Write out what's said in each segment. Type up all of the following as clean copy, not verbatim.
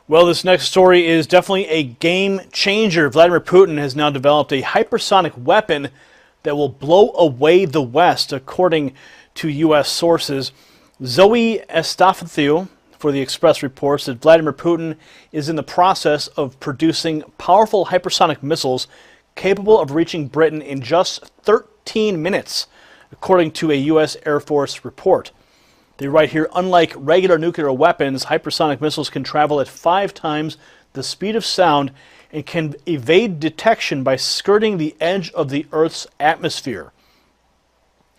Well, this next story is definitely a game changer. Vladimir Putin has now developed a hypersonic weapon that will blow away the West, according to U.S. sources. Zoe Estafathiou for the Express reports that Vladimir Putin is in the process of producing powerful hypersonic missiles capable of reaching Britain in just 13 minutes, according to a U.S. Air Force report. They write here, unlike regular nuclear weapons, hypersonic missiles can travel at 5 times the speed of sound and can evade detection by skirting the edge of the Earth's atmosphere.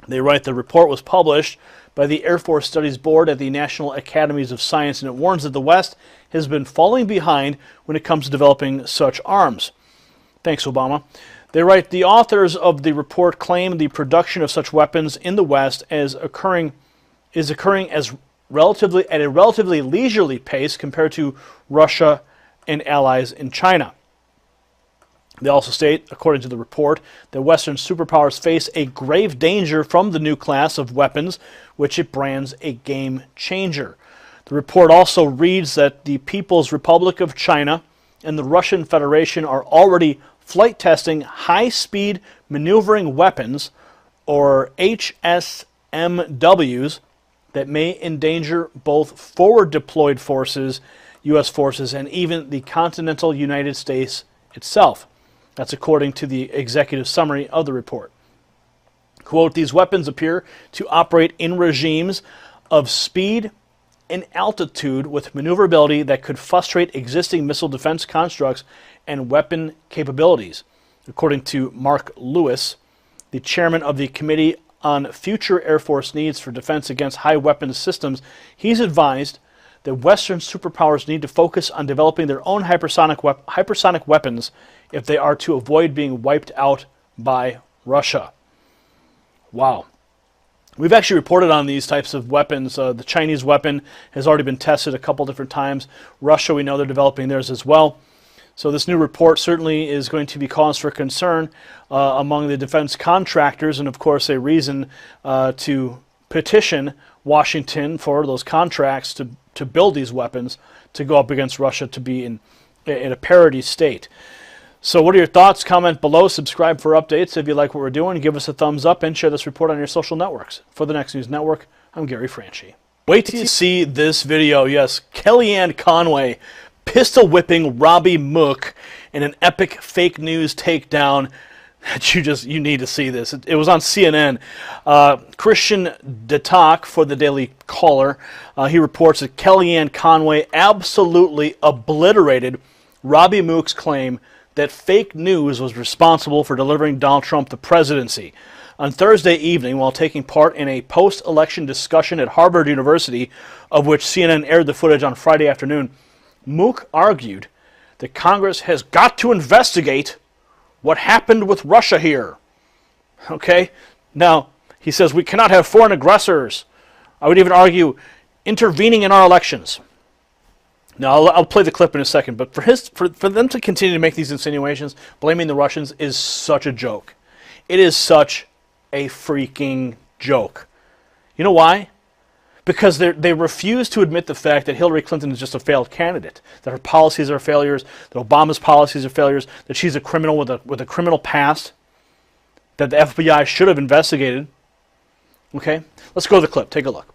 They write the report was published by the Air Force Studies Board at the National Academies of Science, and it warns that the West has been falling behind when it comes to developing such arms. Thanks, Obama. They write, the authors of the report claim the production of such weapons in the West is occurring at a relatively leisurely pace compared to Russia and allies in China. They also state, according to the report, that Western superpowers face a grave danger from the new class of weapons, which it brands a game changer. The report also reads that the People's Republic of China and the Russian Federation are already flight testing high-speed maneuvering weapons, or HSMWs, that may endanger both forward-deployed forces, U.S. forces, and even the continental United States itself. That's according to the executive summary of the report. Quote, these weapons appear to operate in regimes of speed and altitude with maneuverability that could frustrate existing missile defense constructs and weapon capabilities. According to Mark Lewis, the chairman of the Committee on Future Air Force Needs for Defense Against High Weapons Systems, he's advised that Western superpowers need to focus on developing their own hypersonic weapons if they are to avoid being wiped out by Russia. Wow. We've actually reported on these types of weapons. The Chinese weapon has already been tested a couple different times. Russia, we know they're developing theirs as well. So this new report certainly is going to be cause for concern among the defense contractors, and of course a reason to petition Washington for those contracts to build these weapons to go up against Russia to be in a parity state. So what are your thoughts? Comment below, subscribe for updates. If you like what we're doing, give us a thumbs up and share this report on your social networks. For the Next News Network, I'm Gary Franchi. Wait till you see this video. Yes, Kellyanne Conway pistol whipping Robbie Mook in an epic fake news takedown. You need to see this. It was on CNN. Christian Detak for the Daily Caller, he reports that Kellyanne Conway absolutely obliterated Robbie Mook's claim that fake news was responsible for delivering Donald Trump the presidency. On Thursday evening, while taking part in a post-election discussion at Harvard University, of which CNN aired the footage on Friday afternoon, Mook argued that Congress has got to investigate what happened with Russia here. Okay? Now, he says we cannot have foreign aggressors. I would even argue intervening in our elections. Now, I'll play the clip in a second, but for them to continue to make these insinuations, blaming the Russians, is such a joke. It is such a freaking joke. You know why? Because they refuse to admit the fact that Hillary Clinton is just a failed candidate, that her policies are failures, that Obama's policies are failures, that she's a criminal with a criminal past, that the FBI should have investigated. Okay? Let's go to the clip. Take a look.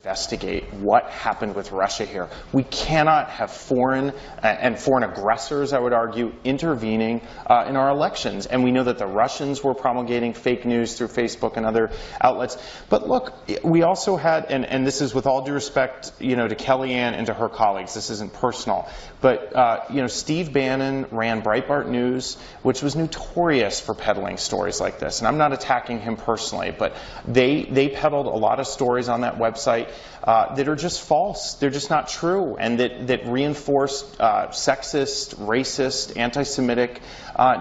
Investigate what happened with Russia here. We cannot have foreign aggressors, I would argue, intervening in our elections. And we know that the Russians were promulgating fake news through Facebook and other outlets. But look, we also had, and this is with all due respect, to Kellyanne and to her colleagues, this isn't personal, but Steve Bannon ran Breitbart News, which was notorious for peddling stories like this. And I'm not attacking him personally, but they peddled a lot of stories on that website that are just false. They're just not true, and that reinforce sexist, racist, anti-Semitic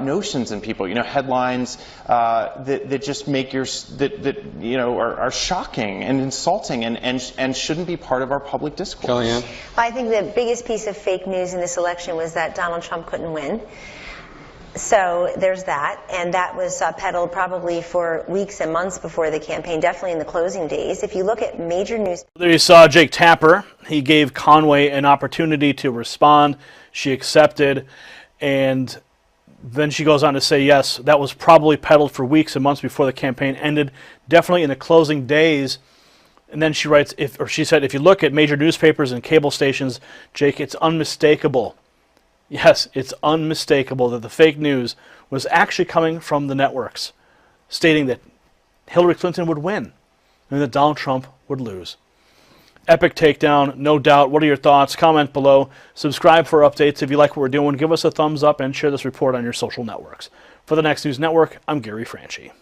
notions in people. Headlines that just make are shocking and insulting and shouldn't be part of our public discourse. Kellyanne? I think the biggest piece of fake news in this election was that Donald Trump couldn't win. So there's that, and that was peddled probably for weeks and months before the campaign, definitely in the closing days. If you look at major news... There you saw Jake Tapper. He gave Conway an opportunity to respond. She accepted, and then she goes on to say, yes, that was probably peddled for weeks and months before the campaign ended, definitely in the closing days. And then she writes, she said, if you look at major newspapers and cable stations, Jake, it's unmistakable. Yes, it's unmistakable that the fake news was actually coming from the networks, stating that Hillary Clinton would win and that Donald Trump would lose. Epic takedown, no doubt. What are your thoughts? Comment below. Subscribe for updates. If you like what we're doing, give us a thumbs up and share this report on your social networks. For the Next News Network, I'm Gary Franchi.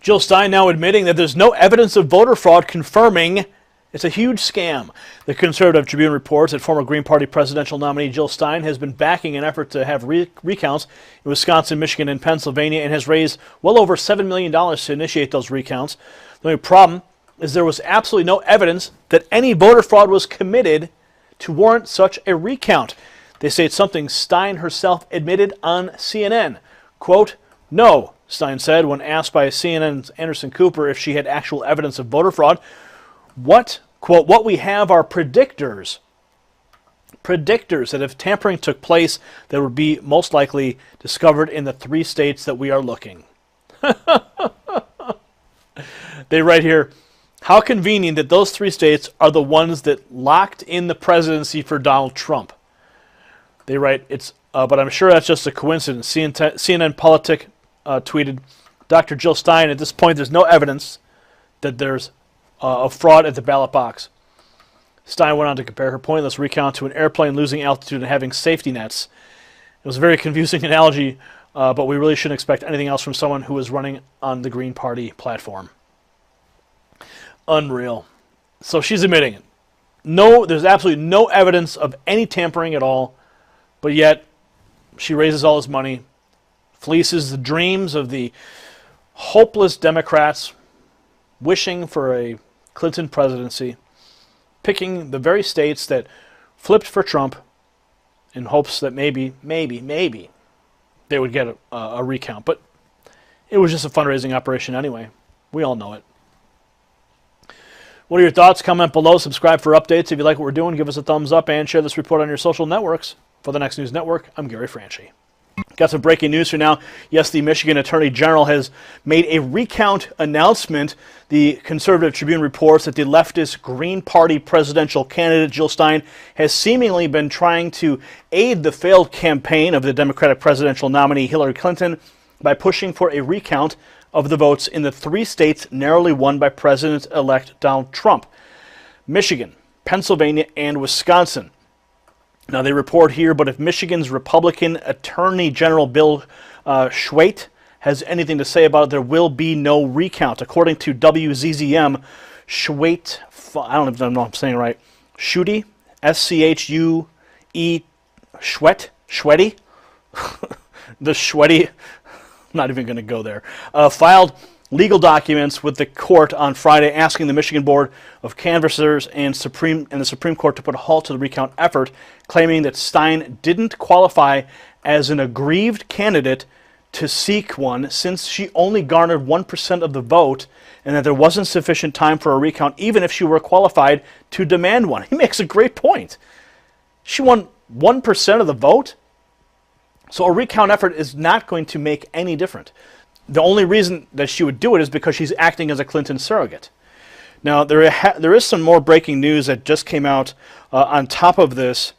Jill Stein now admitting that there's no evidence of voter fraud, confirming it's a huge scam. The Conservative Tribune reports that former Green Party presidential nominee Jill Stein has been backing an effort to have recounts in Wisconsin, Michigan, and Pennsylvania, and has raised well over $7 million to initiate those recounts. The only problem is there was absolutely no evidence that any voter fraud was committed to warrant such a recount. They say it's something Stein herself admitted on CNN. Quote, no, Stein said when asked by CNN's Anderson Cooper if she had actual evidence of voter fraud. Quote, what we have are predictors that if tampering took place, that would be most likely discovered in the 3 states that we are looking. They write here, how convenient that those 3 states are the ones that locked in the presidency for Donald Trump. They write, but I'm sure that's just a coincidence. CNN Politic tweeted, Dr. Jill Stein, at this point there's no evidence that there's of fraud at the ballot box. Stein went on to compare her pointless recount to an airplane losing altitude and having safety nets. It was a very confusing analogy, but we really shouldn't expect anything else from someone who is running on the Green Party platform. Unreal. So she's admitting it. No, there's absolutely no evidence of any tampering at all, but yet she raises all this money, fleeces the dreams of the hopeless Democrats wishing for a Clinton presidency, picking the very states that flipped for Trump in hopes that maybe they would get a recount. But it was just a fundraising operation anyway. We all know it. What are your thoughts? Comment below. Subscribe for updates. If you like what we're doing, give us a thumbs up and share this report on your social networks. For the Next News Network, I'm Gary Franchi. Got some breaking news for now. Yes, the Michigan Attorney General has made a recount announcement. The Conservative Tribune reports that the leftist Green Party presidential candidate Jill Stein has seemingly been trying to aid the failed campaign of the Democratic presidential nominee Hillary Clinton by pushing for a recount of the votes in the 3 states narrowly won by President-elect Donald Trump: Michigan, Pennsylvania, and Wisconsin. Now, they report here, but if Michigan's Republican Attorney General Bill Schweit has anything to say about it, there will be no recount. According to WZZM, Schweit, I don't even know if I'm saying it right, Schuette, S-C-H-U-E, Schwetty, the Schwetty, I'm not even going to go there, filed legal documents with the court on Friday asking the Michigan Board of Canvassers and the Supreme Court to put a halt to the recount effort, claiming that Stein didn't qualify as an aggrieved candidate to seek one since she only garnered 1% of the vote and that there wasn't sufficient time for a recount even if she were qualified to demand one. He makes a great point. She won 1% of the vote, so a recount effort is not going to make any difference. The only reason that she would do it is because she's acting as a Clinton surrogate. Now, there is some more breaking news that just came out on top of this.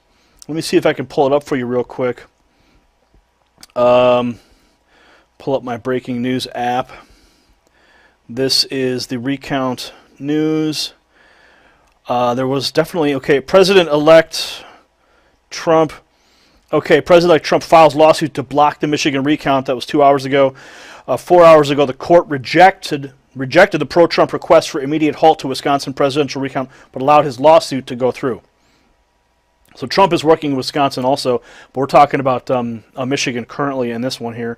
Let me see if I can pull it up for you real quick. Pull up my breaking news app. This is the recount news. There was definitely, President-elect Trump. President-elect Trump files lawsuit to block the Michigan recount. That was 2 hours ago. 4 hours ago, the court rejected the pro-Trump request for immediate halt to Wisconsin presidential recount, but allowed his lawsuit to go through. So Trump is working in Wisconsin also, but we're talking about Michigan currently in this one here.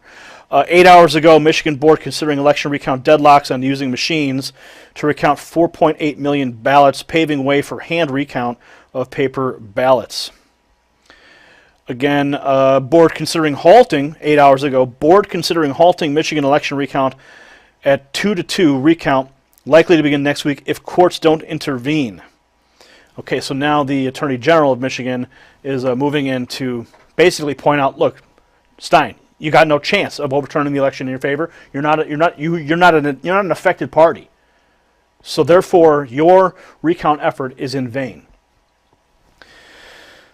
8 hours ago, Michigan board considering election recount deadlocks on using machines to recount 4.8 million ballots, paving way for hand recount of paper ballots. Again, board considering halting, 8 hours ago, board considering halting Michigan election recount at 2-2 recount, likely to begin next week if courts don't intervene. Okay, so now the Attorney General of Michigan is moving in to basically point out, look, Stein, you got no chance of overturning the election in your favor. You're not an affected party. So therefore, your recount effort is in vain.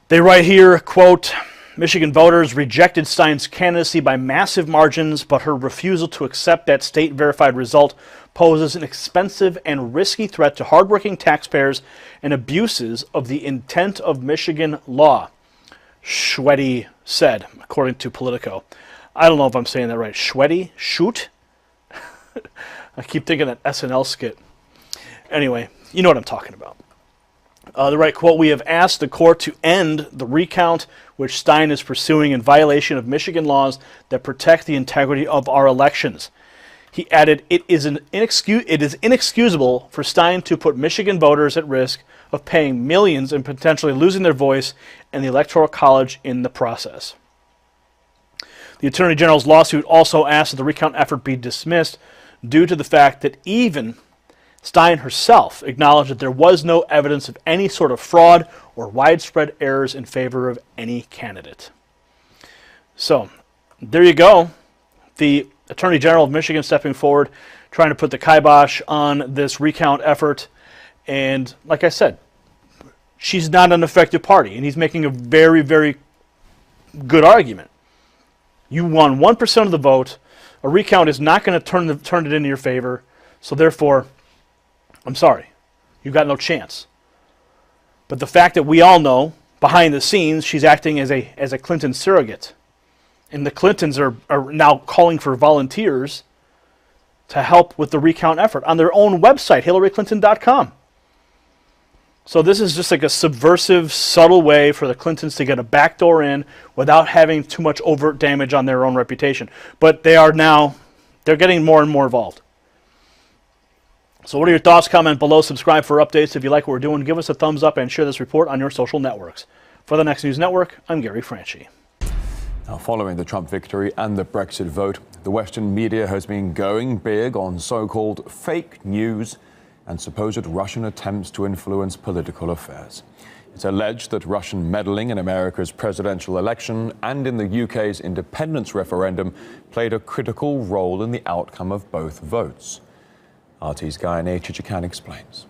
They write here, quote, Michigan voters rejected Stein's candidacy by massive margins, but her refusal to accept that state-verified result poses an expensive and risky threat to hardworking taxpayers and abuses of the intent of Michigan law, Schwede said, according to Politico. I don't know if I'm saying that right. Schwede? Shoot? I keep thinking that SNL skit. Anyway, you know what I'm talking about. The right quote, we have asked the court to end the recount which Stein is pursuing in violation of Michigan laws that protect the integrity of our elections. He added, it is inexcusable for Stein to put Michigan voters at risk of paying millions and potentially losing their voice and the Electoral College in the process. The Attorney General's lawsuit also asked that the recount effort be dismissed due to the fact that even Stein herself acknowledged that there was no evidence of any sort of fraud or widespread errors in favor of any candidate. So, there you go. The Attorney General of Michigan stepping forward, trying to put the kibosh on this recount effort. And like I said, she's not an effective party, and he's making a very, very good argument. You won 1% of the vote. A recount is not going to turn it into your favor, so therefore, I'm sorry, you've got no chance. But the fact that we all know, behind the scenes, she's acting as a Clinton surrogate. And the Clintons are now calling for volunteers to help with the recount effort on their own website, HillaryClinton.com. So this is just like a subversive, subtle way for the Clintons to get a backdoor in without having too much overt damage on their own reputation. But they're getting more and more involved. So what are your thoughts? Comment below. Subscribe for updates. If you like what we're doing, give us a thumbs up and share this report on your social networks. For the Next News Network, I'm Gary Franchi. Now, following the Trump victory and the Brexit vote, the Western media has been going big on so-called fake news and supposed Russian attempts to influence political affairs. It's alleged that Russian meddling in America's presidential election and in the UK's independence referendum played a critical role in the outcome of both votes. RT's Gayane Chichikan explains.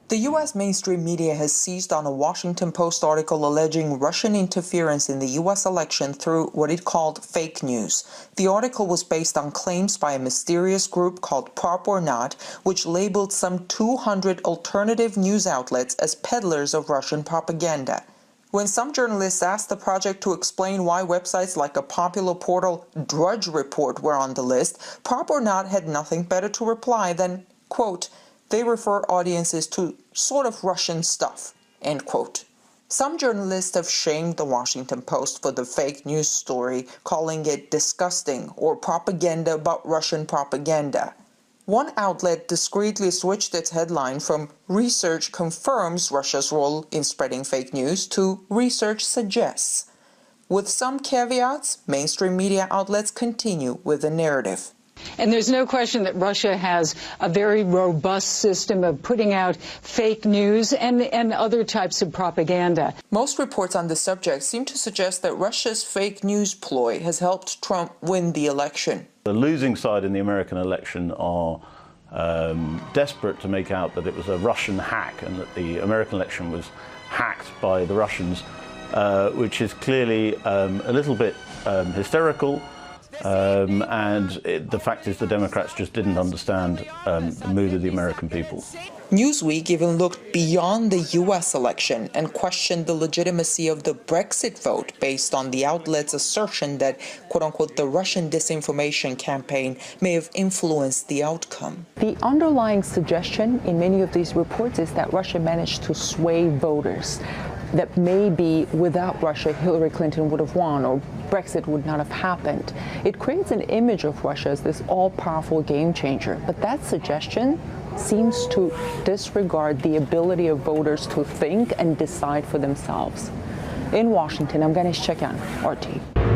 The U.S. mainstream media has seized on a Washington Post article alleging Russian interference in the U.S. election through what it called fake news. The article was based on claims by a mysterious group called Prop or Not, which labeled some 200 alternative news outlets as peddlers of Russian propaganda. When some journalists asked the project to explain why websites like a popular portal, Drudge Report, were on the list, Prop or Not had nothing better to reply than, quote, they refer audiences to sort of Russian stuff, end quote. Some journalists have shamed the Washington Post for the fake news story, calling it disgusting or propaganda about Russian propaganda. One outlet discreetly switched its headline from "Research confirms Russia's role in spreading fake news" to "Research suggests." With some caveats, mainstream media outlets continue with the narrative. And there's no question that Russia has a very robust system of putting out fake news and other types of propaganda. Most reports on the subject seem to suggest that Russia's fake news ploy has helped Trump win the election. The losing side in the American election are desperate to make out that it was a Russian hack and that the American election was hacked by the Russians, which is clearly a little bit hysterical. The fact is the Democrats just didn't understand the mood of the American people. Newsweek even looked beyond the U.S. election and questioned the legitimacy of the Brexit vote based on the outlet's assertion that, quote-unquote, the Russian disinformation campaign may have influenced the outcome. The underlying suggestion in many of these reports is that Russia managed to sway voters. That maybe without Russia, Hillary Clinton would have won or Brexit would not have happened. It creates an image of Russia as this all-powerful game changer, but that suggestion seems to disregard the ability of voters to think and decide for themselves. In Washington, I'm Ganesh Chakyan, RT.